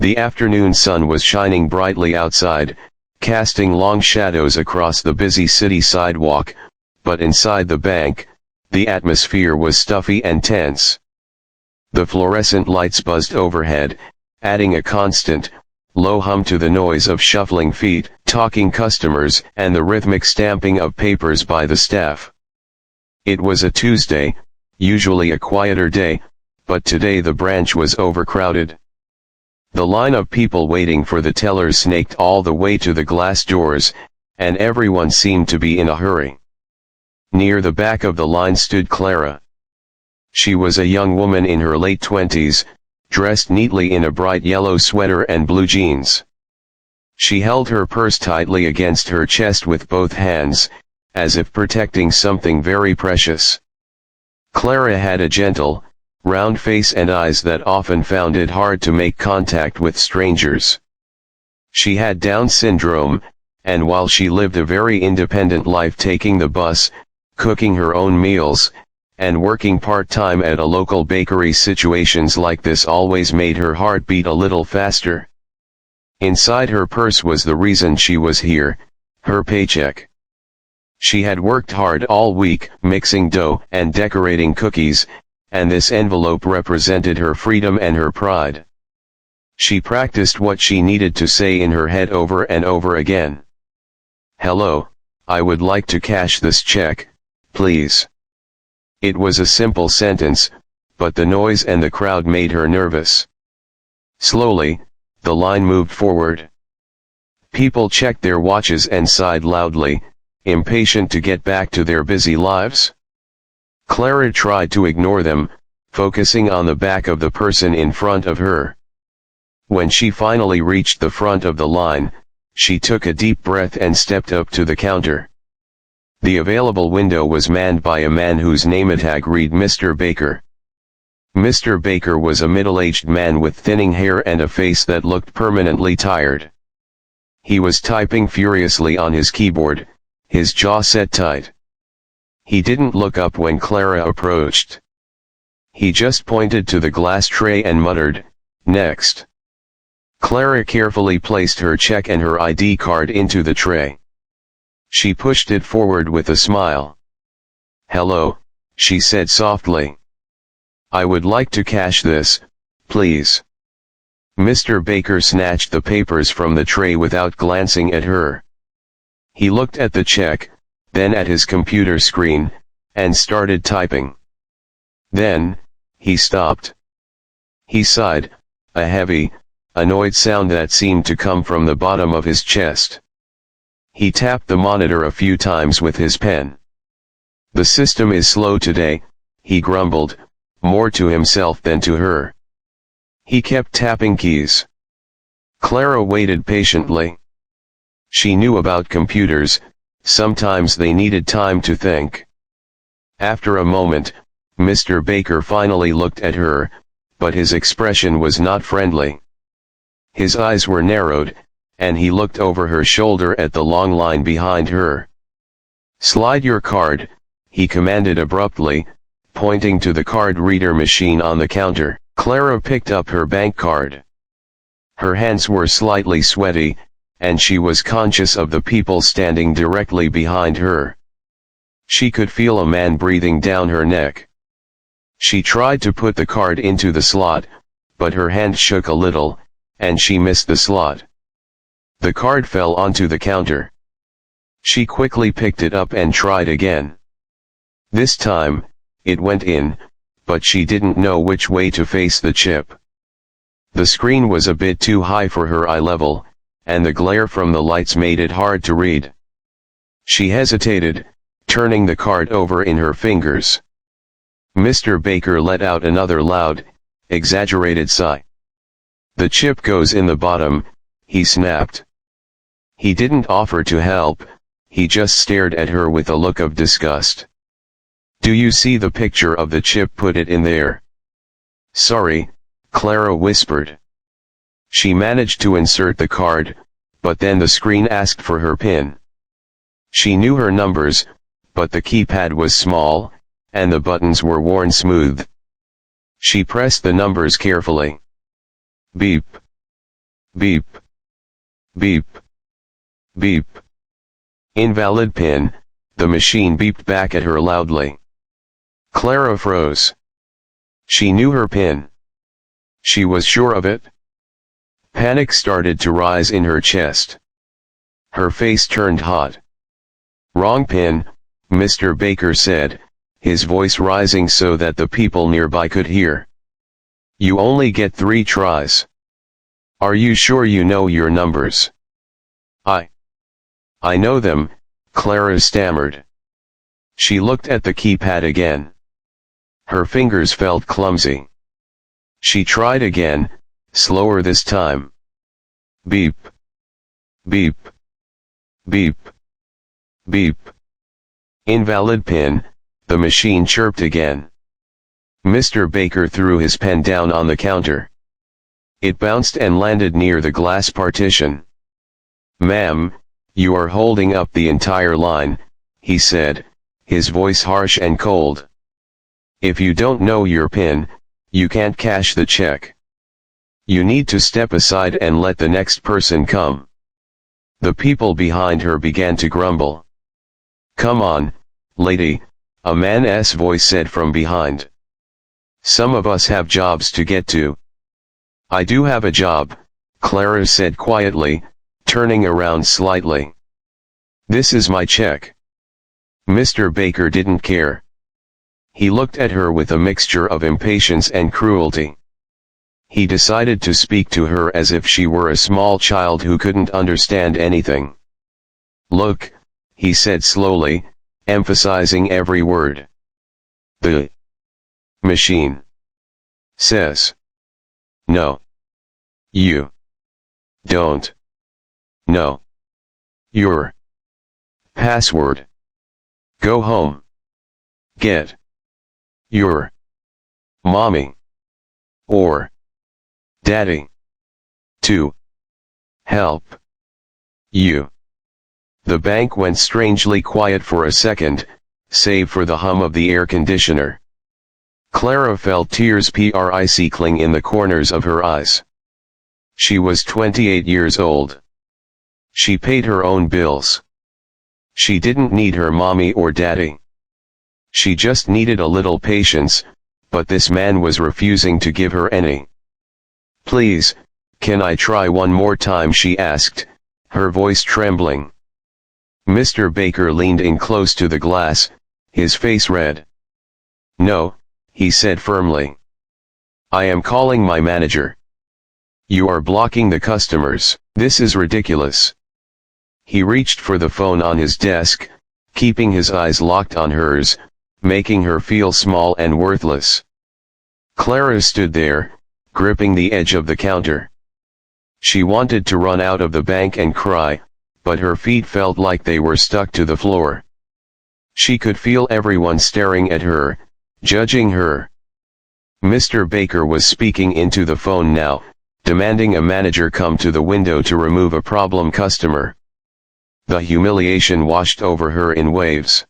The afternoon sun was shining brightly outside, casting long shadows across the busy city sidewalk, but inside the bank, the atmosphere was stuffy and tense. The fluorescent lights buzzed overhead, adding a constant, low hum to the noise of shuffling feet, talking customers, and the rhythmic stamping of papers by the staff. It was a Tuesday, usually a quieter day, but today the branch was overcrowded. The line of people waiting for the tellers snaked all the way to the glass doors, and everyone seemed to be in a hurry. Near the back of the line stood Clara. She was a young woman in her late 20s, dressed neatly in a bright yellow sweater and blue jeans. She held her purse tightly against her chest with both hands, as if protecting something very precious. Clara had a gentle, round face and eyes that often found it hard to make contact with strangers. She had Down syndrome, and while she lived a very independent life taking the bus, cooking her own meals, and working part-time at a local bakery, situations like this always made her heart beat a little faster. Inside her purse was the reason she was here, her paycheck. She had worked hard all week, mixing dough and decorating cookies, and this envelope represented her freedom and her pride. She practiced what she needed to say in her head over and over again. "Hello, I would like to cash this check, please." It was a simple sentence, but the noise and the crowd made her nervous. Slowly, the line moved forward. People checked their watches and sighed loudly, impatient to get back to their busy lives. Clara tried to ignore them, focusing on the back of the person in front of her. When she finally reached the front of the line, she took a deep breath and stepped up to the counter. The available window was manned by a man whose name tag read Mr. Baker. Mr. Baker was a middle-aged man with thinning hair and a face that looked permanently tired. He was typing furiously on his keyboard, his jaw set tight. He didn't look up when Clara approached. He just pointed to the glass tray and muttered, "Next." Clara carefully placed her check and her ID card into the tray. She pushed it forward with a smile. "Hello," she said softly. "I would like to cash this, please." Mr. Baker snatched the papers from the tray without glancing at her. He looked at the check, then at his computer screen, and started typing. Then, he stopped. He sighed, a heavy, annoyed sound that seemed to come from the bottom of his chest. He tapped the monitor a few times with his pen. "The system is slow today," he grumbled, more to himself than to her. He kept tapping keys. Clara waited patiently. She knew about computers, sometimes they needed time to think. After a moment, Mr. Baker finally looked at her, but his expression was not friendly. His eyes were narrowed, and he looked over her shoulder at the long line behind her. "Slide your card," he commanded abruptly, pointing to the card reader machine on the counter. Clara picked up her bank card. Her hands were slightly sweaty, and she was conscious of the people standing directly behind her. She could feel a man breathing down her neck. She tried to put the card into the slot, but her hand shook a little, and she missed the slot. The card fell onto the counter. She quickly picked it up and tried again. This time, it went in, but she didn't know which way to face the chip. The screen was a bit too high for her eye level, and the glare from the lights made it hard to read. She hesitated, turning the card over in her fingers. Mr. Baker let out another loud, exaggerated sigh. "The chip goes in the bottom," he snapped. He didn't offer to help, he just stared at her with a look of disgust. "Do you see the picture of the chip? Put it in there." "Sorry," Clara whispered. She managed to insert the card, but then the screen asked for her PIN. She knew her numbers, but the keypad was small, and the buttons were worn smooth. She pressed the numbers carefully. Beep. Beep. Beep. Beep. Invalid PIN, the machine beeped back at her loudly. Clara froze. She knew her PIN. She was sure of it. Panic started to rise in her chest. Her face turned hot. Wrong PIN, Mr. Baker said, his voice rising so that the people nearby could hear. You only get 3 tries. Are you sure you know your numbers? I know them, Clara stammered. She looked at the keypad again. Her fingers felt clumsy. She tried again, slower this time. Beep. Beep. Beep. Beep. Invalid PIN, the machine chirped again. Mr. Baker threw his pen down on the counter. It bounced and landed near the glass partition. Ma'am, you are holding up the entire line, he said, his voice harsh and cold. If you don't know your PIN, you can't cash the check. You need to step aside and let the next person come. The people behind her began to grumble. Come on, lady, a man's voice said from behind. Some of us have jobs to get to. I do have a job, Clara said quietly, turning around slightly. This is my check. Mr. Baker didn't care. He looked at her with a mixture of impatience and cruelty. He decided to speak to her as if she were a small child who couldn't understand anything. Look, he said slowly, emphasizing every word. The machine says no. You don't know your password. Go home. Get your mommy or daddy to help you. The bank went strangely quiet for a second, save for the hum of the air conditioner. Clara felt tears prickling in the corners of her eyes. She was 28 years old. She paid her own bills. She didn't need her mommy or daddy. She just needed a little patience, but this man was refusing to give her any. Please, can I try one more time, she asked, her voice trembling. Mr. Baker leaned in close to the glass, his face red. No, he said firmly. I am calling my manager. You are blocking the customers. This is ridiculous. He reached for the phone on his desk, keeping his eyes locked on hers, making her feel small and worthless. Clara stood there, gripping the edge of the counter. She wanted to run out of the bank and cry, but her feet felt like they were stuck to the floor. She could feel everyone staring at her, judging her. Mr. Baker was speaking into the phone now, demanding a manager come to the window to remove a problem customer. The humiliation washed over her in waves.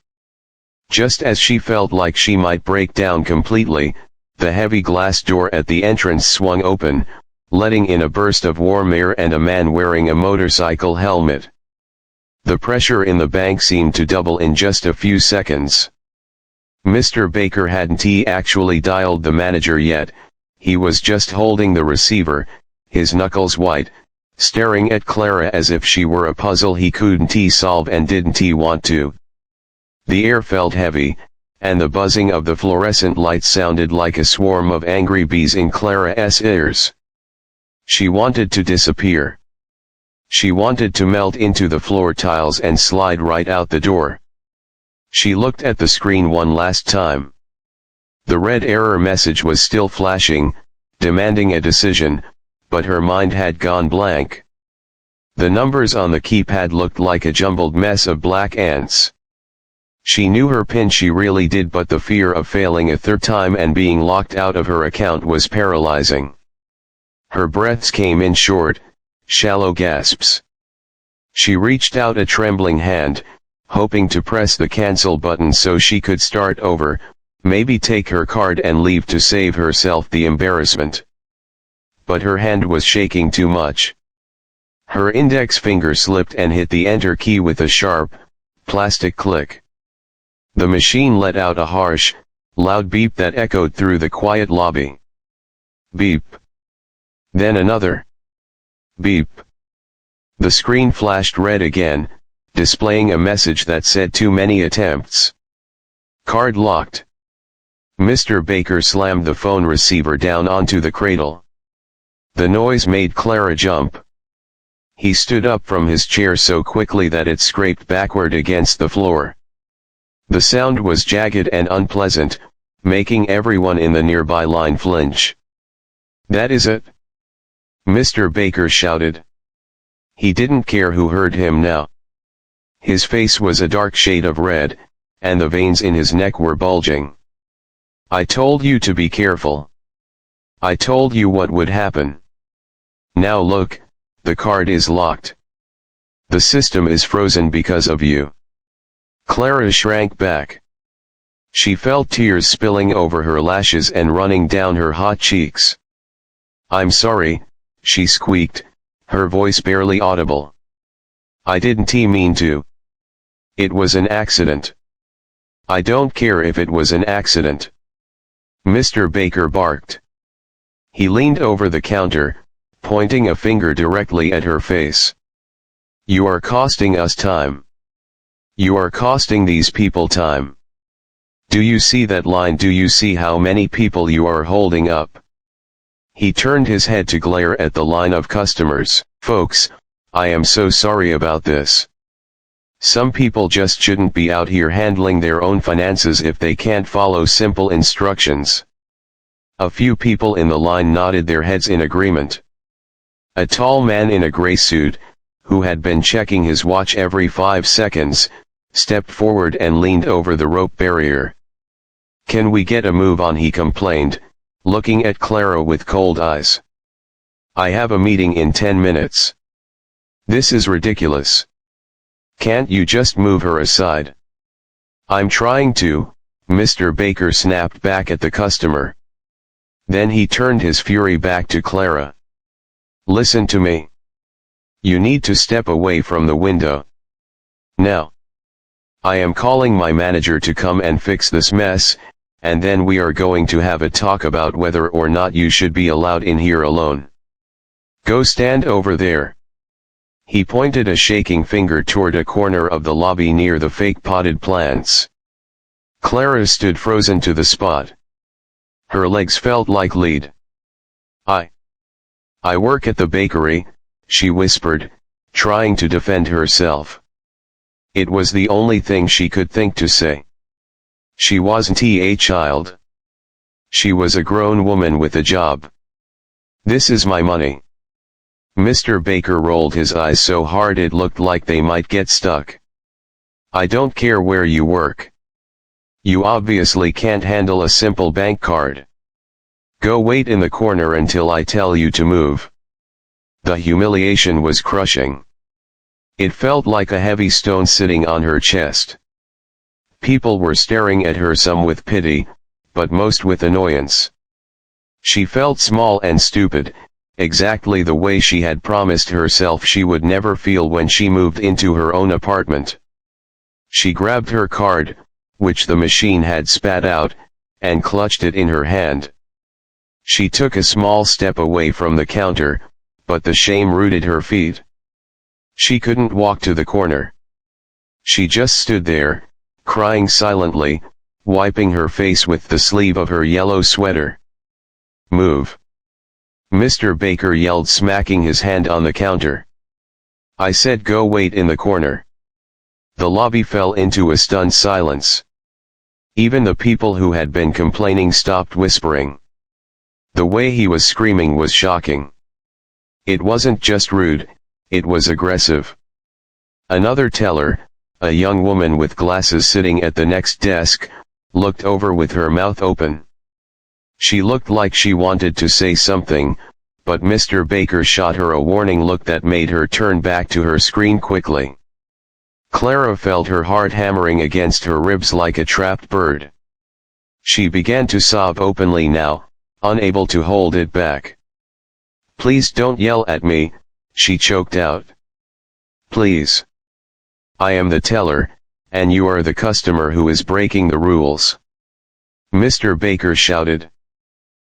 Just as she felt like she might break down completely, the heavy glass door at the entrance swung open, letting in a burst of warm air and a man wearing a motorcycle helmet. The pressure in the bank seemed to double in just a few seconds. Mr. Baker hadn't actually dialed the manager yet, he was just holding the receiver, his knuckles white, staring at Clara as if she were a puzzle he couldn't solve and didn't want to. The air felt heavy, and the buzzing of the fluorescent lights sounded like a swarm of angry bees in Clara's ears. She wanted to disappear. She wanted to melt into the floor tiles and slide right out the door. She looked at the screen one last time. The red error message was still flashing, demanding a decision, but her mind had gone blank. The numbers on the keypad looked like a jumbled mess of black ants. She knew her PIN, she really did, but the fear of failing a third time and being locked out of her account was paralyzing. Her breaths came in short, shallow gasps. She reached out a trembling hand, hoping to press the cancel button so she could start over, maybe take her card and leave to save herself the embarrassment. But her hand was shaking too much. Her index finger slipped and hit the enter key with a sharp, plastic click. The machine let out a harsh, loud beep that echoed through the quiet lobby. Beep. Then another. Beep. The screen flashed red again, displaying a message that said too many attempts. Card locked. Mr. Baker slammed the phone receiver down onto the cradle. The noise made Clara jump. He stood up from his chair so quickly that it scraped backward against the floor. The sound was jagged and unpleasant, making everyone in the nearby line flinch. "That is it?" Mr. Baker shouted. He didn't care who heard him now. His face was a dark shade of red, and the veins in his neck were bulging. "I told you to be careful. I told you what would happen. Now look, the card is locked. The system is frozen because of you." Clara shrank back. She felt tears spilling over her lashes and running down her hot cheeks. "I'm sorry," she squeaked, her voice barely audible. "I didn't mean to. It was an accident." "I don't care if it was an accident," Mr. Baker barked. He leaned over the counter, pointing a finger directly at her face. "You are costing us time. You are costing these people time. Do you see that line? Do you see how many people you are holding up?" He turned his head to glare at the line of customers. "Folks, I am so sorry about this. Some people just shouldn't be out here handling their own finances if they can't follow simple instructions." A few people in the line nodded their heads in agreement. A tall man in a gray suit, who had been checking his watch every 5 seconds, stepped forward and leaned over the rope barrier. "Can we get a move on?" he complained, looking at Clara with cold eyes. "I have a meeting in 10 minutes. This is ridiculous. Can't you just move her aside?" "I'm trying to," Mr. Baker snapped back at the customer. Then he turned his fury back to Clara. "Listen to me. You need to step away from the window. Now. I am calling my manager to come and fix this mess, and then we are going to have a talk about whether or not you should be allowed in here alone. Go stand over there." He pointed a shaking finger toward a corner of the lobby near the fake potted plants. Clara stood frozen to the spot. Her legs felt like lead. I work at the bakery," she whispered, trying to defend herself. It was the only thing she could think to say. She wasn't a child. She was a grown woman with a job. "This is my money." Mr. Baker rolled his eyes so hard it looked like they might get stuck. "I don't care where you work. You obviously can't handle a simple bank card. Go wait in the corner until I tell you to move." The humiliation was crushing. It felt like a heavy stone sitting on her chest. People were staring at her, some with pity, but most with annoyance. She felt small and stupid, exactly the way she had promised herself she would never feel when she moved into her own apartment. She grabbed her card, which the machine had spat out, and clutched it in her hand. She took a small step away from the counter, but the shame rooted her feet. She couldn't walk to the corner. She just stood there, crying silently, wiping her face with the sleeve of her yellow sweater. "Move!" Mr. Baker yelled, smacking his hand on the counter. "I said go wait in the corner." The lobby fell into a stunned silence. Even the people who had been complaining stopped whispering. The way he was screaming was shocking. It wasn't just rude, it was aggressive. Another teller, a young woman with glasses sitting at the next desk, looked over with her mouth open. She looked like she wanted to say something, but Mr. Baker shot her a warning look that made her turn back to her screen quickly. Clara felt her heart hammering against her ribs like a trapped bird. She began to sob openly now, unable to hold it back. "Please don't yell at me," she choked out. "Please. I am the teller, and you are the customer who is breaking the rules," Mr. Baker shouted.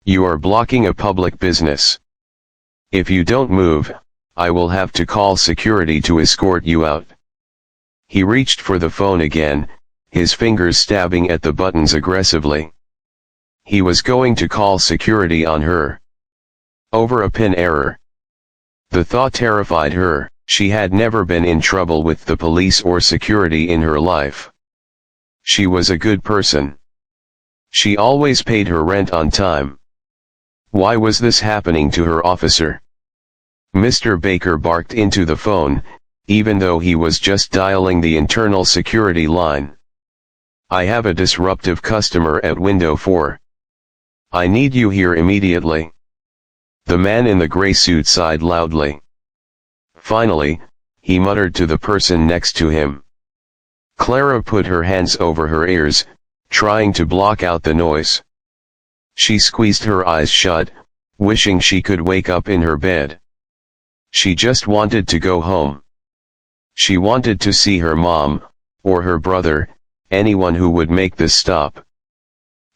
"You are blocking a public business. If you don't move, I will have to call security to escort you out." He reached for the phone again, his fingers stabbing at the buttons aggressively. He was going to call security on her. Over a PIN error. The thought terrified her. She had never been in trouble with the police or security in her life. She was a good person. She always paid her rent on time. Why was this happening to her officer? Mr. Baker barked into the phone, even though he was just dialing the internal security line. "I have a disruptive customer at window 4. I need you here immediately." The man in the gray suit sighed loudly. Finally, he muttered to the person next to him. Clara put her hands over her ears, trying to block out the noise. She squeezed her eyes shut, wishing she could wake up in her bed. She just wanted to go home. She wanted to see her mom, or her brother, anyone who would make this stop.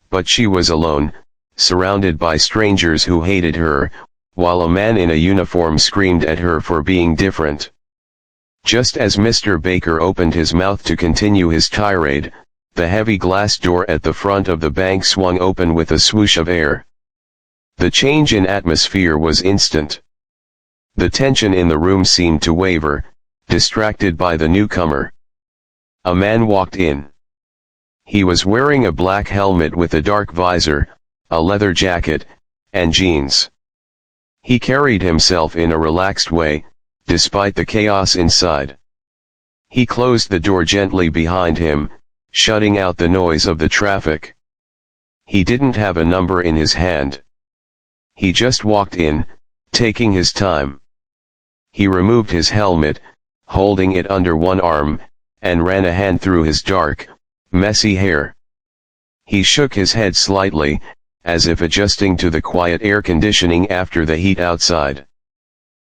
But she was alone, surrounded by strangers who hated her, while a man in a uniform screamed at her for being different. Just as Mr. Baker opened his mouth to continue his tirade, the heavy glass door at the front of the bank swung open with a swoosh of air. The change in atmosphere was instant. The tension in the room seemed to waver, distracted by the newcomer. A man walked in. He was wearing a black helmet with a dark visor, a leather jacket, and jeans. He carried himself in a relaxed way, despite the chaos inside. He closed the door gently behind him, shutting out the noise of the traffic. He didn't have a number in his hand. He just walked in, taking his time. He removed his helmet, holding it under one arm, and ran a hand through his dark, messy hair. He shook his head slightly, as if adjusting to the quiet air conditioning after the heat outside.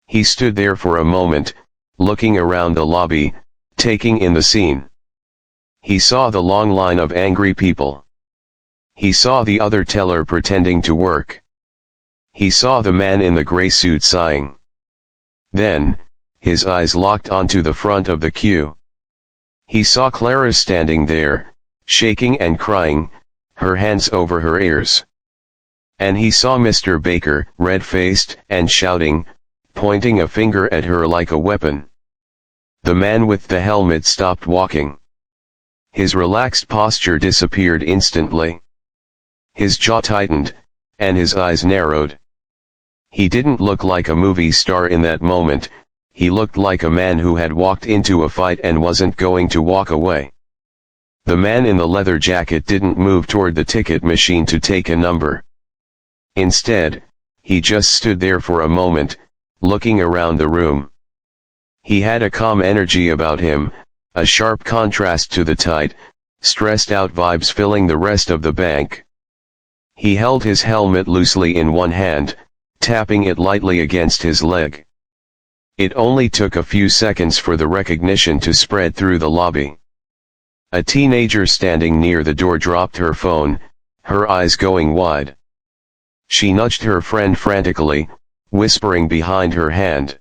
He stood there for a moment, looking around the lobby, taking in the scene. He saw the long line of angry people. He saw the other teller pretending to work. He saw the man in the gray suit sighing. Then, his eyes locked onto the front of the queue. He saw Clara standing there, shaking and crying, her hands over her ears. And he saw Mr. Baker, red-faced and shouting, pointing a finger at her like a weapon. The man with the helmet stopped walking. His relaxed posture disappeared instantly. His jaw tightened, and his eyes narrowed. He didn't look like a movie star in that moment, he looked like a man who had walked into a fight and wasn't going to walk away. The man in the leather jacket didn't move toward the ticket machine to take a number. Instead, he just stood there for a moment, looking around the room. He had a calm energy about him, a sharp contrast to the tight, stressed out vibes filling the rest of the bank. He held his helmet loosely in one hand, tapping it lightly against his leg. It only took a few seconds for the recognition to spread through the lobby. A teenager standing near the door dropped her phone, her eyes going wide. She nudged her friend frantically, whispering behind her hand.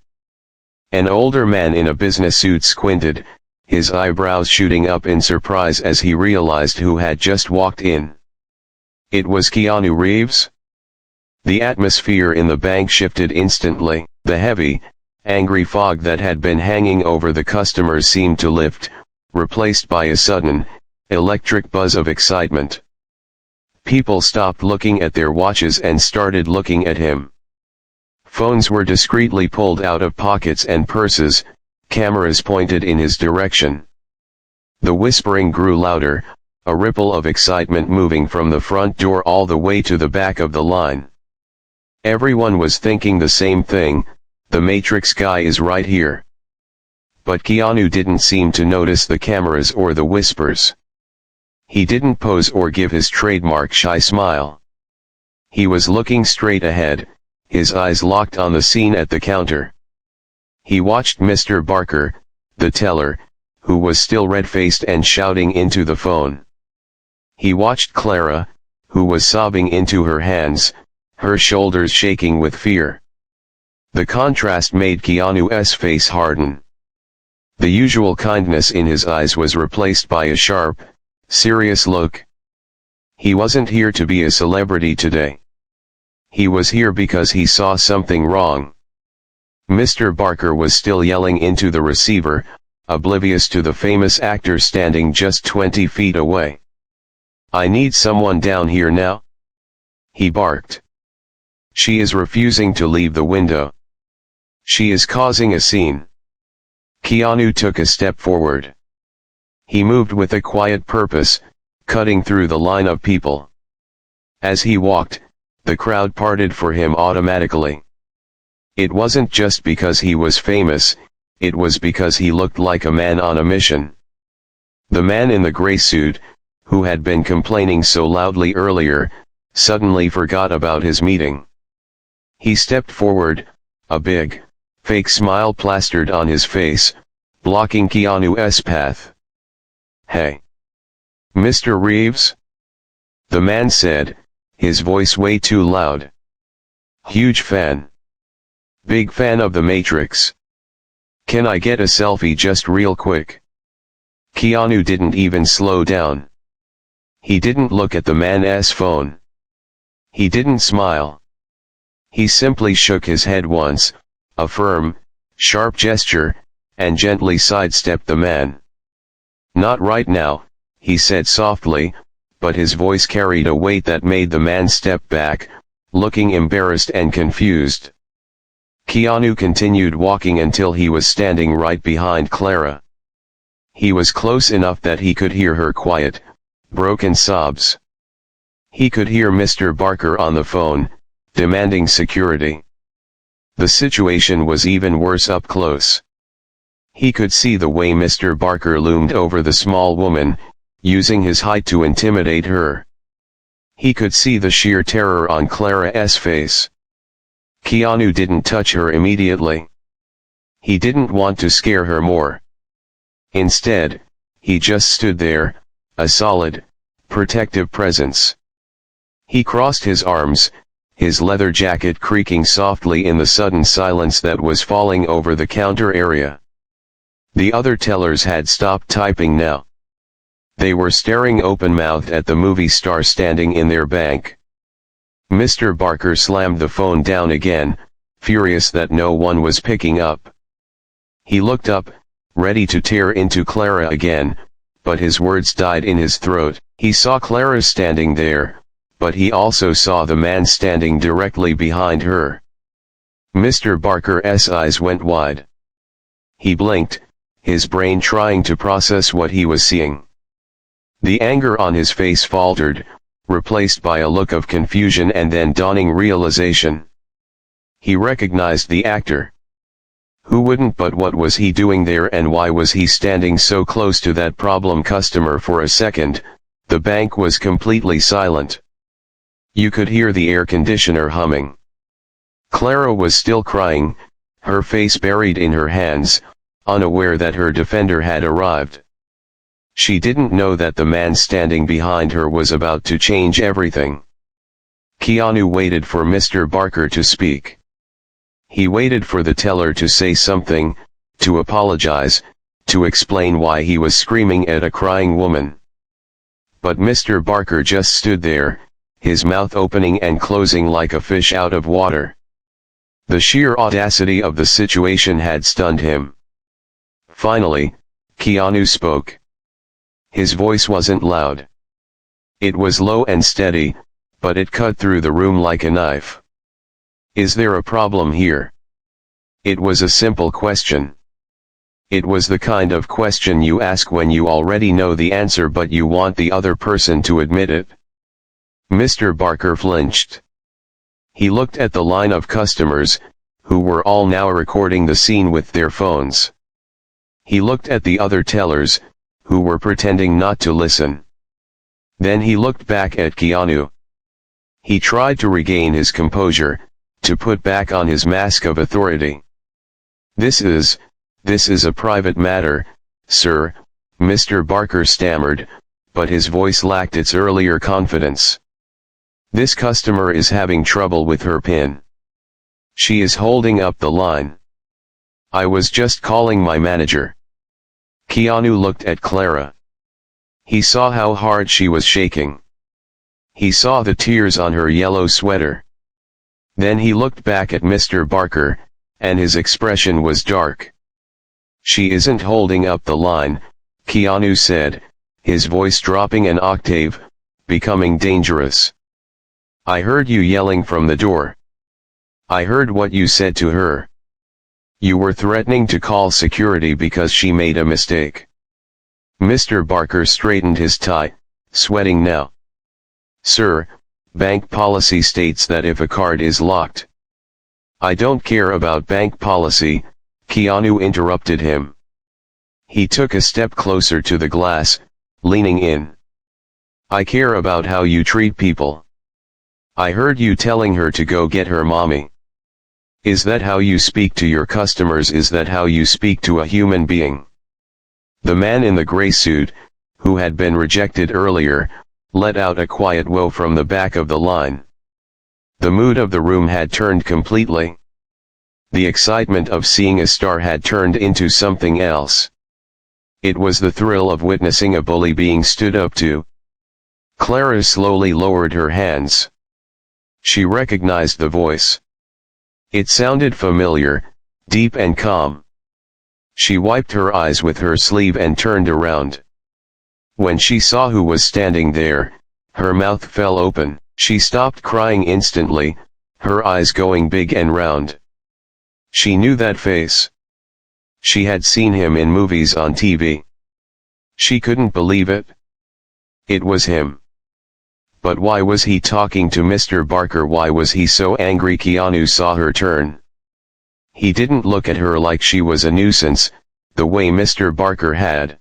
An older man in a business suit squinted, his eyebrows shooting up in surprise as he realized who had just walked in. It was Keanu Reeves. The atmosphere in the bank shifted instantly. The heavy, angry fog that had been hanging over the customers seemed to lift, replaced by a sudden, electric buzz of excitement. People stopped looking at their watches and started looking at him. Phones were discreetly pulled out of pockets and purses, cameras pointed in his direction. The whispering grew louder, a ripple of excitement moving from the front door all the way to the back of the line. Everyone was thinking the same thing, the Matrix guy is right here. But Keanu didn't seem to notice the cameras or the whispers. He didn't pose or give his trademark shy smile. He was looking straight ahead, his eyes locked on the scene at the counter. He watched Mr. Barker, the teller, who was still red-faced and shouting into the phone. He watched Clara, who was sobbing into her hands, her shoulders shaking with fear. The contrast made Keanu's face harden. The usual kindness in his eyes was replaced by a sharp, serious look. He wasn't here to be a celebrity today. He was here because he saw something wrong. Mr. Barker was still yelling into the receiver, oblivious to the famous actor standing just 20 feet away. "I need someone down here now," he barked. "She is refusing to leave the window. She is causing a scene." Keanu took a step forward. He moved with a quiet purpose, cutting through the line of people. As he walked, the crowd parted for him automatically. It wasn't just because he was famous, it was because he looked like a man on a mission. The man in the gray suit, who had been complaining so loudly earlier, suddenly forgot about his meeting. He stepped forward, a big, fake smile plastered on his face, blocking Keanu's path. "Hey, Mr. Reeves?" the man said, his voice way too loud. "Huge fan. Big fan of The Matrix. Can I get a selfie just real quick?" Keanu didn't even slow down. He didn't look at the man's phone. He didn't smile. He simply shook his head once, a firm, sharp gesture, and gently sidestepped the man. "Not right now," he said softly, but his voice carried a weight that made the man step back, looking embarrassed and confused. Keanu continued walking until he was standing right behind Clara. He was close enough that he could hear her quiet, broken sobs. He could hear Mr. Barker on the phone, demanding security. The situation was even worse up close. He could see the way Mr. Barker loomed over the small woman, using his height to intimidate her. He could see the sheer terror on Clara's face. Keanu didn't touch her immediately. He didn't want to scare her more. Instead, he just stood there, a solid, protective presence. He crossed his arms, his leather jacket creaking softly in the sudden silence that was falling over the counter area. The other tellers had stopped typing now. They were staring open-mouthed at the movie star standing in their bank. Mr. Barker slammed the phone down again, furious that no one was picking up. He looked up, ready to tear into Clara again, but his words died in his throat. He saw Clara standing there, but he also saw the man standing directly behind her. Mr. Barker's eyes went wide. He blinked, his brain trying to process what he was seeing. The anger on his face faltered, replaced by a look of confusion and then dawning realization. He recognized the actor. Who wouldn't, but what was he doing there and why was he standing so close to that problem customer? For a second, the bank was completely silent. You could hear the air conditioner humming. Clara was still crying, her face buried in her hands, unaware that her defender had arrived. She didn't know that the man standing behind her was about to change everything. Keanu waited for Mr. Barker to speak. He waited for the teller to say something, to apologize, to explain why he was screaming at a crying woman. But Mr. Barker just stood there, his mouth opening and closing like a fish out of water. The sheer audacity of the situation had stunned him. Finally, Keanu spoke. His voice wasn't loud. It was low and steady, but it cut through the room like a knife. "Is there a problem here?" It was a simple question. It was the kind of question you ask when you already know the answer but you want the other person to admit it. Mr. Barker flinched. He looked at the line of customers, who were all now recording the scene with their phones. He looked at the other tellers, who were pretending not to listen. Then he looked back at Keanu. He tried to regain his composure, to put back on his mask of authority. This is a private matter, sir," Mr. Barker stammered, but his voice lacked its earlier confidence. "This customer is having trouble with her PIN. She is holding up the line. I was just calling my manager." Keanu looked at Clara. He saw how hard she was shaking. He saw the tears on her yellow sweater. Then he looked back at Mr. Barker, and his expression was dark. "She isn't holding up the line," Keanu said, his voice dropping an octave, becoming dangerous. "I heard you yelling from the door. I heard what you said to her. You were threatening to call security because she made a mistake." Mr. Barker straightened his tie, sweating now. "Sir, bank policy states that if a card is locked—" "I don't care about bank policy," Keanu interrupted him. He took a step closer to the glass, leaning in. "I care about how you treat people. I heard you telling her to go get her mommy. Is that how you speak to your customers? Is that how you speak to a human being?" The man in the gray suit, who had been rejected earlier, let out a quiet whoa from the back of the line. The mood of the room had turned completely. The excitement of seeing a star had turned into something else. It was the thrill of witnessing a bully being stood up to. Clara slowly lowered her hands. She recognized the voice. It sounded familiar, deep and calm. She wiped her eyes with her sleeve and turned around. When she saw who was standing there, her mouth fell open. She stopped crying instantly, her eyes going big and round. She knew that face. She had seen him in movies on TV. She couldn't believe it. It was him. But why was he talking to Mr. Barker? Why was he so angry? Keanu saw her turn. He didn't look at her like she was a nuisance, the way Mr. Barker had.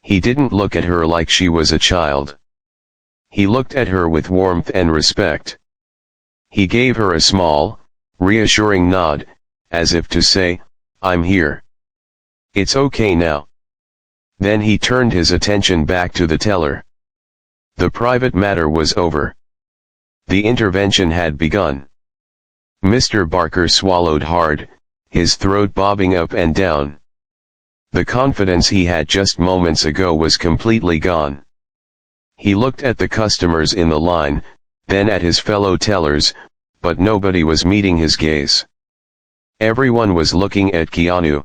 He didn't look at her like she was a child. He looked at her with warmth and respect. He gave her a small, reassuring nod, as if to say, "I'm here. It's okay now." Then he turned his attention back to the teller. The private matter was over. The intervention had begun. Mr. Barker swallowed hard, his throat bobbing up and down. The confidence he had just moments ago was completely gone. He looked at the customers in the line, then at his fellow tellers, but nobody was meeting his gaze. Everyone was looking at Keanu.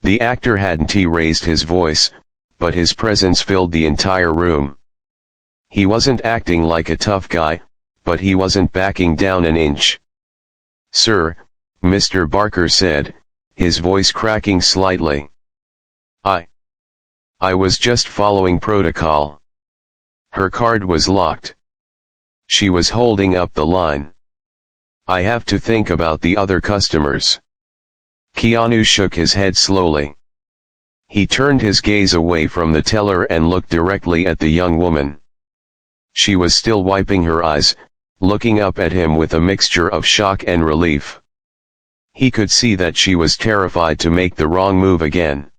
The actor hadn't raised his voice, but his presence filled the entire room. He wasn't acting like a tough guy, but he wasn't backing down an inch. "Sir," Mr. Barker said, his voice cracking slightly. I was just following protocol. Her card was locked. She was holding up the line. I have to think about the other customers." Keanu shook his head slowly. He turned his gaze away from the teller and looked directly at the young woman. She was still wiping her eyes, looking up at him with a mixture of shock and relief. He could see that she was terrified to make the wrong move again.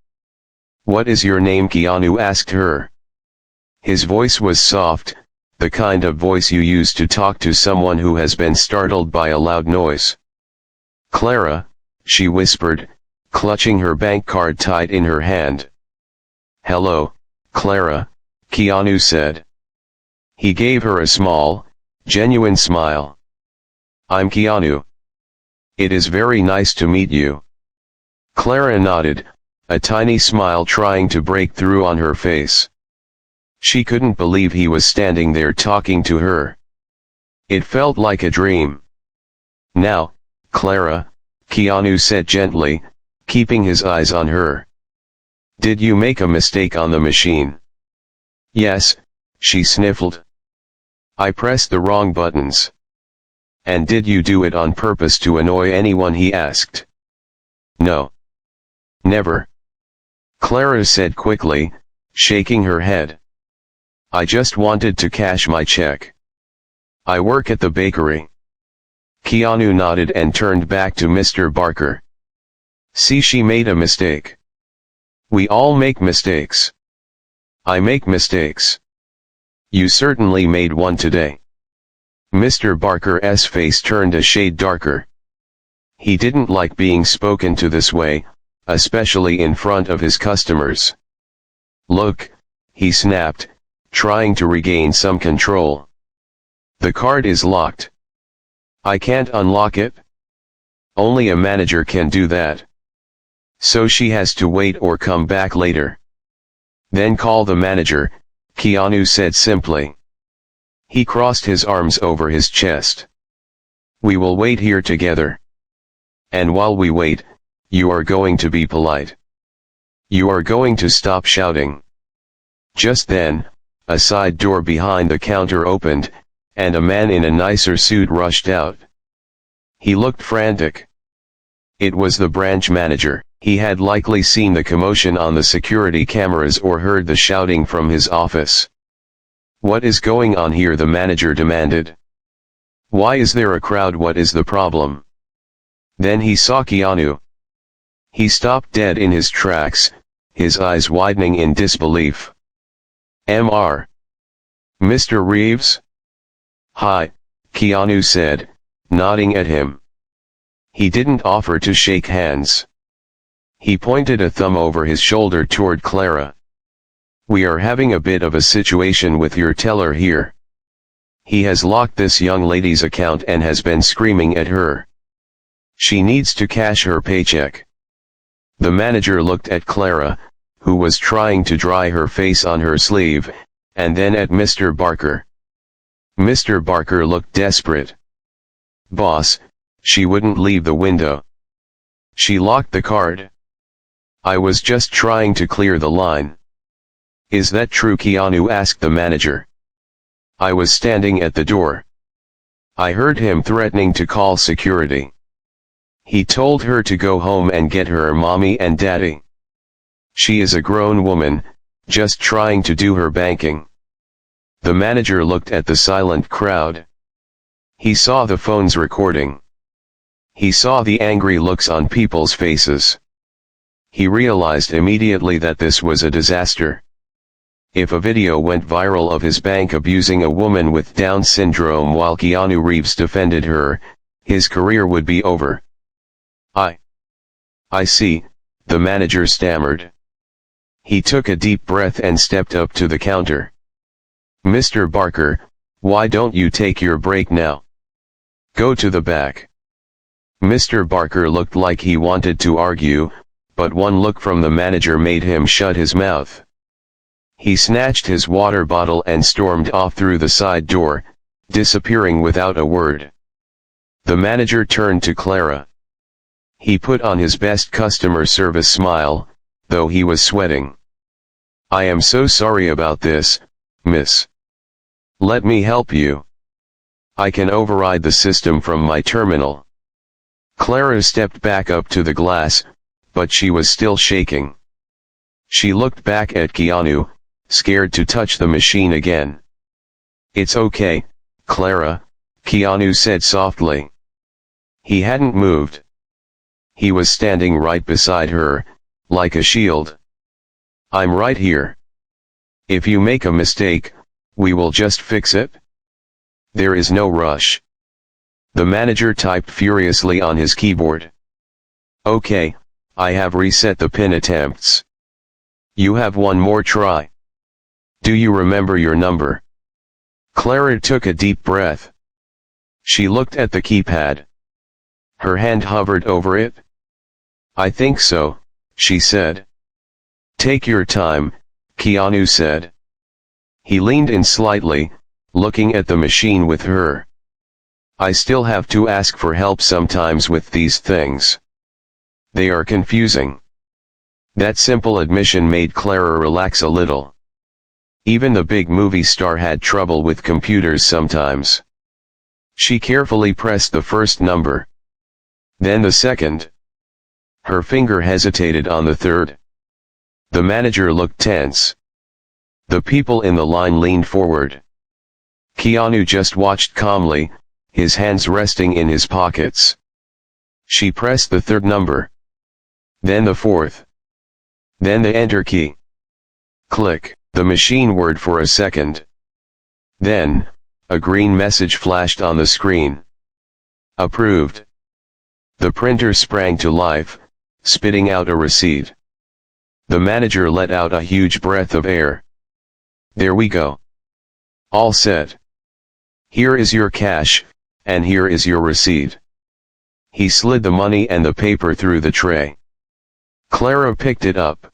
"What is your name?" Keanu asked her. His voice was soft, the kind of voice you use to talk to someone who has been startled by a loud noise. "Clara," she whispered, clutching her bank card tight in her hand. "Hello, Clara," Keanu said. He gave her a small, genuine smile. "I'm Keanu. It is very nice to meet you." Clara nodded, a tiny smile trying to break through on her face. She couldn't believe he was standing there talking to her. It felt like a dream. "Now, Clara," Keanu said gently, keeping his eyes on her. "Did you make a mistake on the machine?" "Yes," she sniffled. "I pressed the wrong buttons." "And did you do it on purpose to annoy anyone?" he asked. "No. Never," Clara said quickly, shaking her head. "I just wanted to cash my check. I work at the bakery." Keanu nodded and turned back to Mr. Barker. See, she made a mistake. We all make mistakes. I make mistakes. You certainly made one today. Mr. Barker's face turned a shade darker. He didn't like being spoken to this way, especially in front of his customers. Look, he snapped, trying to regain some control. The card is locked. I can't unlock it. Only a manager can do that. So she has to wait or come back later. Then call the manager, Keanu said simply. He crossed his arms over his chest. We will wait here together. And while we wait, you are going to be polite. You are going to stop shouting. Just then, a side door behind the counter opened, and a man in a nicer suit rushed out. He looked frantic. It was the branch manager. He had likely seen the commotion on the security cameras or heard the shouting from his office. What is going on here? The manager demanded. Why is there a crowd? What is the problem? Then he saw Keanu. He stopped dead in his tracks, his eyes widening in disbelief. Mr. Reeves? Hi, Keanu said, nodding at him. He didn't offer to shake hands. He pointed a thumb over his shoulder toward Clara. We are having a bit of a situation with your teller here. He has locked this young lady's account and has been screaming at her. She needs to cash her paycheck. The manager looked at Clara, who was trying to dry her face on her sleeve, and then at Mr. Barker. Mr. Barker looked desperate. Boss, she wouldn't leave the window. She locked the card. I was just trying to clear the line. Is that true? Keanu asked the manager. I was standing at the door. I heard him threatening to call security. He told her to go home and get her mommy and daddy. She is a grown woman, just trying to do her banking. The manager looked at the silent crowd. He saw the phones recording. He saw the angry looks on people's faces. He realized immediately that this was a disaster. If a video went viral of his bank abusing a woman with Down syndrome while Keanu Reeves defended her, his career would be over. I see, the manager stammered. He took a deep breath and stepped up to the counter. Mr. Barker, why don't you take your break now? Go to the back. Mr. Barker looked like he wanted to argue, but one look from the manager made him shut his mouth. He snatched his water bottle and stormed off through the side door, disappearing without a word. The manager turned to Clara. He put on his best customer service smile, though he was sweating. I am so sorry about this, miss. Let me help you. I can override the system from my terminal. Clara stepped back up to the glass, but she was still shaking. She looked back at Keanu, scared to touch the machine again. It's okay, Clara, Keanu said softly. He hadn't moved. He was standing right beside her, like a shield. I'm right here. If you make a mistake, we will just fix it. There is no rush. The manager typed furiously on his keyboard. Okay, I have reset the pin attempts. You have one more try. Do you remember your number? Clara took a deep breath. She looked at the keypad. Her hand hovered over it. I think so, she said. Take your time, Keanu said. He leaned in slightly, looking at the machine with her. I still have to ask for help sometimes with these things. They are confusing. That simple admission made Clara relax a little. Even the big movie star had trouble with computers sometimes. She carefully pressed the first number. Then the second. Her finger hesitated on the third. The manager looked tense. The people in the line leaned forward. Keanu just watched calmly, his hands resting in his pockets. She pressed the third number. then the fourth, then the enter key. Click. The machine whirred for a second. Then, a green message flashed on the screen. Approved. The printer sprang to life, spitting out a receipt. The manager let out a huge breath of air. There we go. All set. Here is your cash, and here is your receipt. He slid the money and the paper through the tray. Clara picked it up.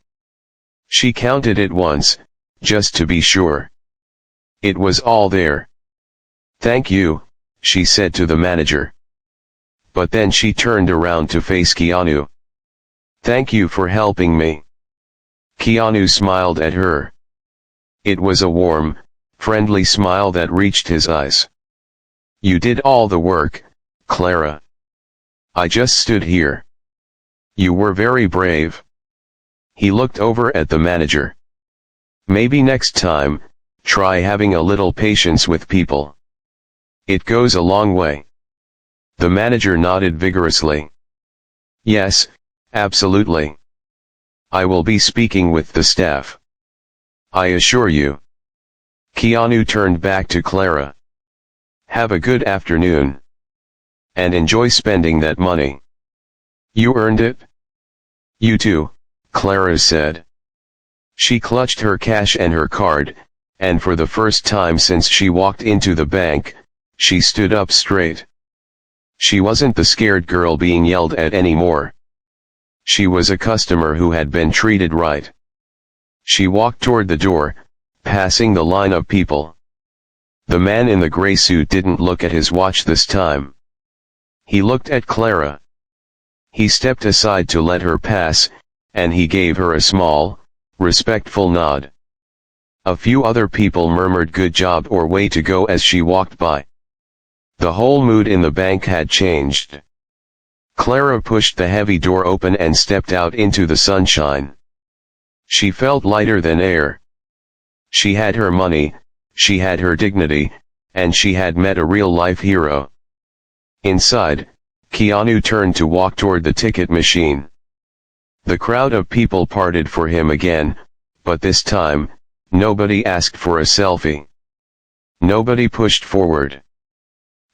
She counted it once, just to be sure. It was all there. Thank you, she said to the manager. But then she turned around to face Keanu. Thank you for helping me. Keanu smiled at her. It was a warm, friendly smile that reached his eyes. You did all the work, Clara. I just stood here. You were very brave. He looked over at the manager. Maybe next time, try having a little patience with people. It goes a long way. The manager nodded vigorously. Yes, absolutely. I will be speaking with the staff. I assure you. Keanu turned back to Clara. Have a good afternoon. And enjoy spending that money. You earned it? You too, Clara said. She clutched her cash and her card, and for the first time since she walked into the bank, she stood up straight. She wasn't the scared girl being yelled at anymore. She was a customer who had been treated right. She walked toward the door, passing the line of people. The man in the gray suit didn't look at his watch this time. He looked at Clara. He stepped aside to let her pass, and he gave her a small, respectful nod. A few other people murmured good job or way to go as she walked by. The whole mood in the bank had changed. Clara pushed the heavy door open and stepped out into the sunshine. She felt lighter than air. She had her money, she had her dignity, and she had met a real-life hero. Inside, Keanu turned to walk toward the ticket machine. The crowd of people parted for him again, but this time, nobody asked for a selfie. Nobody pushed forward.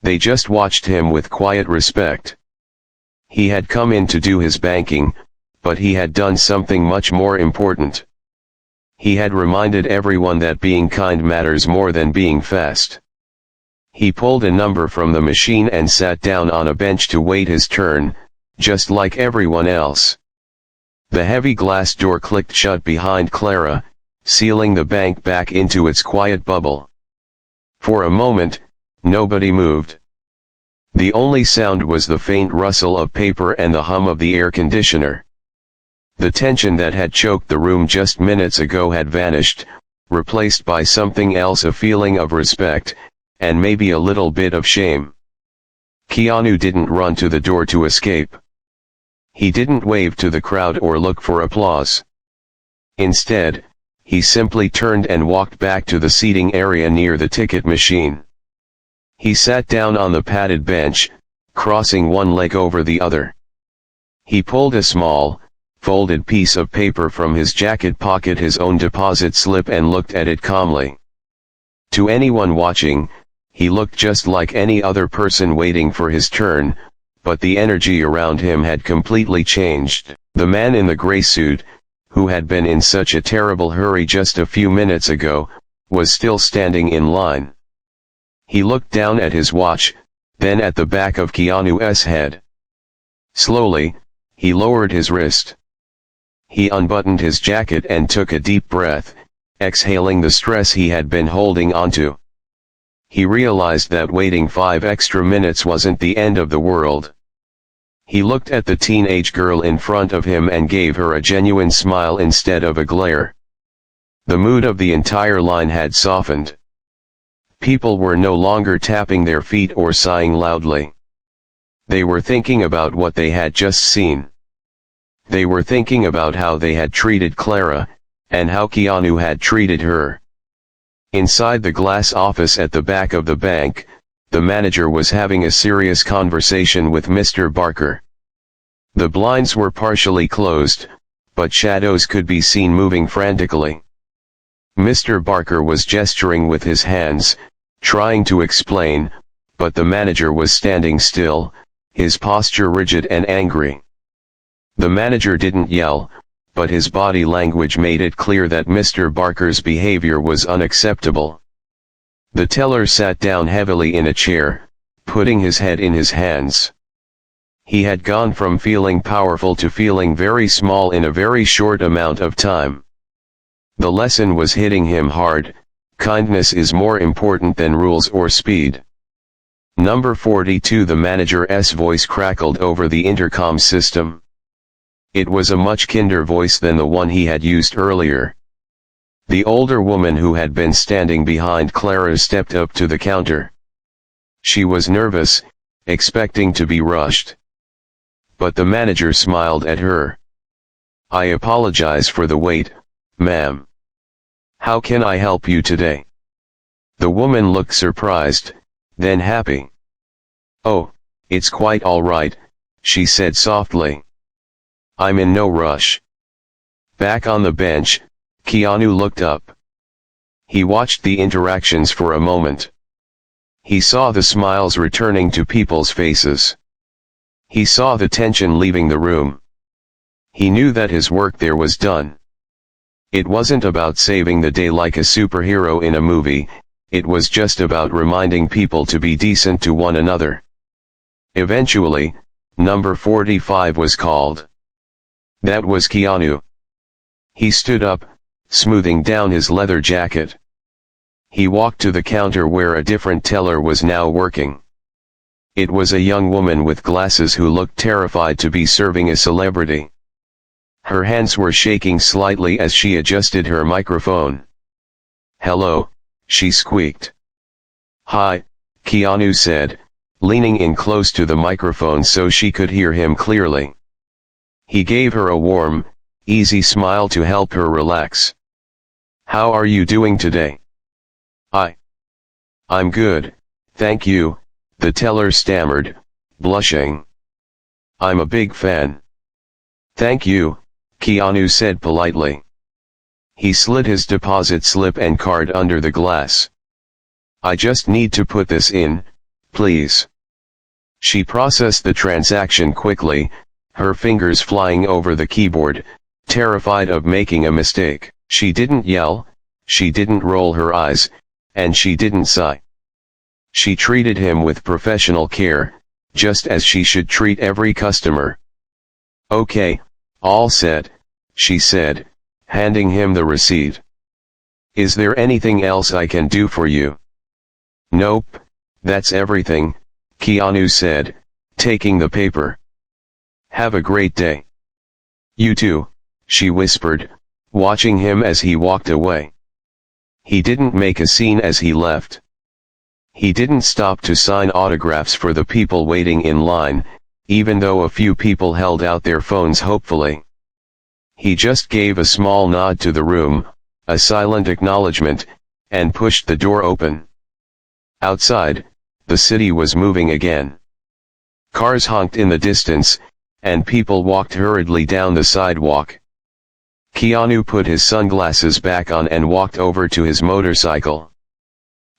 They just watched him with quiet respect. He had come in to do his banking, but he had done something much more important. He had reminded everyone that being kind matters more than being fast. He pulled a number from the machine and sat down on a bench to wait his turn, just like everyone else. The heavy glass door clicked shut behind Clara, sealing the bank back into its quiet bubble. For a moment, nobody moved. The only sound was the faint rustle of paper and the hum of the air conditioner. The tension that had choked the room just minutes ago had vanished, replaced by something else, a feeling of respect, and maybe a little bit of shame. Keanu didn't run to the door to escape. He didn't wave to the crowd or look for applause. Instead, he simply turned and walked back to the seating area near the ticket machine. He sat down on the padded bench, crossing one leg over the other. He pulled a small, folded piece of paper from his jacket pocket, his own deposit slip, and looked at it calmly. To anyone watching, he looked just like any other person waiting for his turn, but the energy around him had completely changed. The man in the gray suit, who had been in such a terrible hurry just a few minutes ago, was still standing in line. He looked down at his watch, then at the back of Keanu's head. Slowly, he lowered his wrist. He unbuttoned his jacket and took a deep breath, exhaling the stress he had been holding onto. He realized that waiting 5 extra minutes wasn't the end of the world. He looked at the teenage girl in front of him and gave her a genuine smile instead of a glare. The mood of the entire line had softened. People were no longer tapping their feet or sighing loudly. They were thinking about what they had just seen. They were thinking about how they had treated Clara, and how Keanu had treated her. Inside the glass office at the back of the bank, the manager was having a serious conversation with Mr. Barker. The blinds were partially closed, but shadows could be seen moving frantically. Mr. Barker was gesturing with his hands, trying to explain, but the manager was standing still, his posture rigid and angry. The manager didn't yell, but his body language made it clear that Mr. Barker's behavior was unacceptable. The teller sat down heavily in a chair, putting his head in his hands. He had gone from feeling powerful to feeling very small in a very short amount of time. The lesson was hitting him hard: kindness is more important than rules or speed. Number 42. The manager's voice crackled over the intercom system. It was a much kinder voice than the one he had used earlier. The older woman who had been standing behind Clara stepped up to the counter. She was nervous, expecting to be rushed. But the manager smiled at her. "I apologize for the wait, ma'am. How can I help you today?" The woman looked surprised, then happy. "Oh, it's quite all right," she said softly. "I'm in no rush." Back on the bench, Keanu looked up. He watched the interactions for a moment. He saw the smiles returning to people's faces. He saw the tension leaving the room. He knew that his work there was done. It wasn't about saving the day like a superhero in a movie, it was just about reminding people to be decent to one another. Eventually, number 45 was called. That was Keanu. He stood up, smoothing down his leather jacket. He walked to the counter where a different teller was now working. It was a young woman with glasses who looked terrified to be serving a celebrity. Her hands were shaking slightly as she adjusted her microphone. "Hello," she squeaked. "Hi," Keanu said, leaning in close to the microphone so she could hear him clearly. He gave her a warm, easy smile to help her relax. "How are you doing today?" I'm good, thank you," the teller stammered, blushing. "I'm a big fan." "Thank you," Keanu said politely. He slid his deposit slip and card under the glass. "I just need to put this in, please." She processed the transaction quickly, her fingers flying over the keyboard, terrified of making a mistake. She didn't yell, she didn't roll her eyes, and she didn't sigh. She treated him with professional care, just as she should treat every customer. "Okay, all set," she said, handing him the receipt. "Is there anything else I can do for you?" "Nope, that's everything," Keanu said, taking the paper. "Have a great day." "You too," she whispered, watching him as he walked away. He didn't make a scene as he left. He didn't stop to sign autographs for the people waiting in line, even though a few people held out their phones hopefully. He just gave a small nod to the room, a silent acknowledgement, and pushed the door open. Outside, the city was moving again. Cars honked in the distance, and people walked hurriedly down the sidewalk. Keanu put his sunglasses back on and walked over to his motorcycle.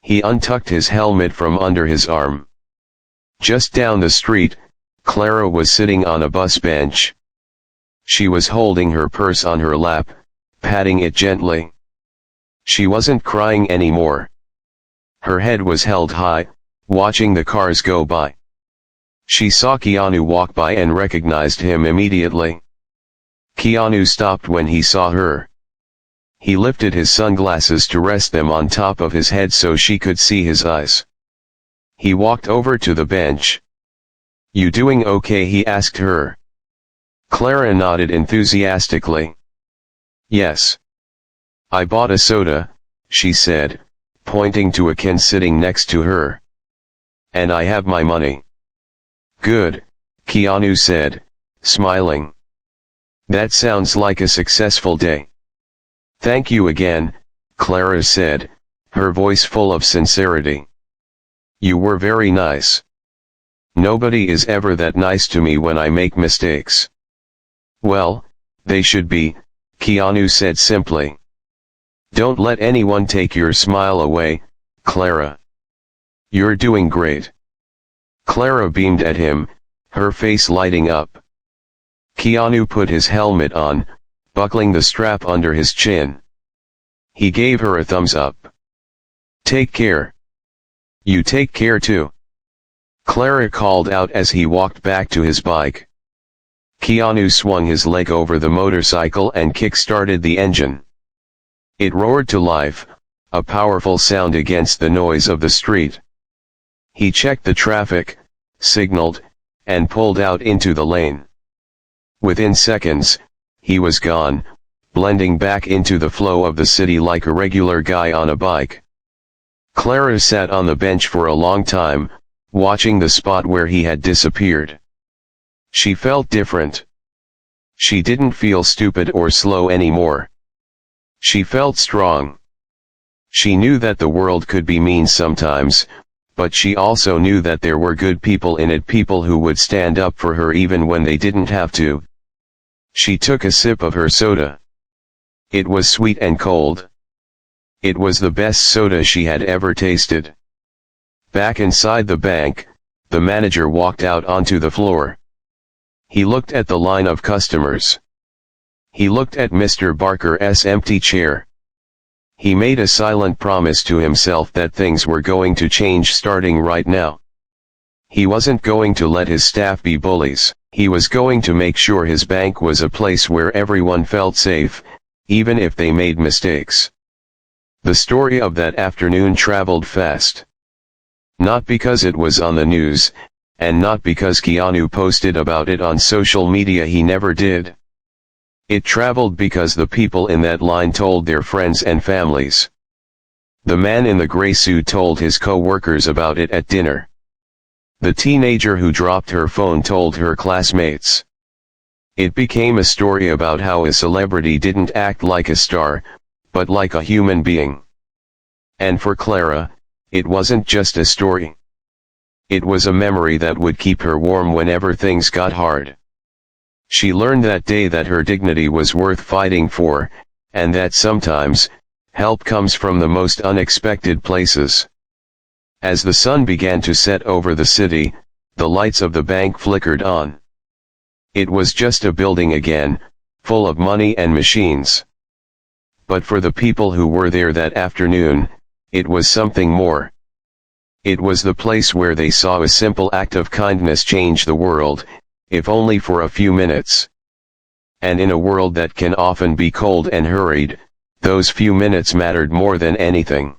He untucked his helmet from under his arm. Just down the street, Clara was sitting on a bus bench. She was holding her purse on her lap, patting it gently. She wasn't crying anymore. Her head was held high, watching the cars go by. She saw Keanu walk by and recognized him immediately. Keanu stopped when he saw her. He lifted his sunglasses to rest them on top of his head so she could see his eyes. He walked over to the bench. "You doing okay?" he asked her. Clara nodded enthusiastically. "Yes. I bought a soda," she said, pointing to a can sitting next to her. "And I have my money." "Good," Keanu said, smiling. "That sounds like a successful day." "Thank you again," Clara said, her voice full of sincerity. "You were very nice." Nobody is ever that nice to me when I make mistakes. Well, they should be, Keanu said simply. Don't let anyone take your smile away, Clara. You're doing great. Clara beamed at him, her face lighting up. Keanu put his helmet on, buckling the strap under his chin. He gave her a thumbs up. Take care. You take care too. Clara called out as he walked back to his bike. Keanu swung his leg over the motorcycle and kick-started the engine. It roared to life, a powerful sound against the noise of the street. He checked the traffic, signaled, and pulled out into the lane. Within seconds, he was gone, blending back into the flow of the city like a regular guy on a bike. Clara sat on the bench for a long time, watching the spot where he had disappeared. She felt different. She didn't feel stupid or slow anymore. She felt strong. She knew that the world could be mean sometimes, but she also knew that there were good people in it, people who would stand up for her even when they didn't have to. She took a sip of her soda. It was sweet and cold. It was the best soda she had ever tasted. Back inside the bank, the manager walked out onto the floor. He looked at the line of customers. He looked at Mr. Barker's empty chair. He made a silent promise to himself that things were going to change starting right now. He wasn't going to let his staff be bullies. He was going to make sure his bank was a place where everyone felt safe, even if they made mistakes. The story of that afternoon traveled fast. Not because it was on the news, and not because Keanu posted about it on social media, he never did. It traveled because the people in that line told their friends and families. The man in the gray suit told his co-workers about it at dinner. The teenager who dropped her phone told her classmates. It became a story about how a celebrity didn't act like a star, but like a human being. And for Clara, it wasn't just a story. It was a memory that would keep her warm whenever things got hard. She learned that day that her dignity was worth fighting for, and that sometimes, help comes from the most unexpected places. As the sun began to set over the city, the lights of the bank flickered on. It was just a building again, full of money and machines. But for the people who were there that afternoon, it was something more. It was the place where they saw a simple act of kindness change the world, if only for a few minutes. And in a world that can often be cold and hurried, those few minutes mattered more than anything.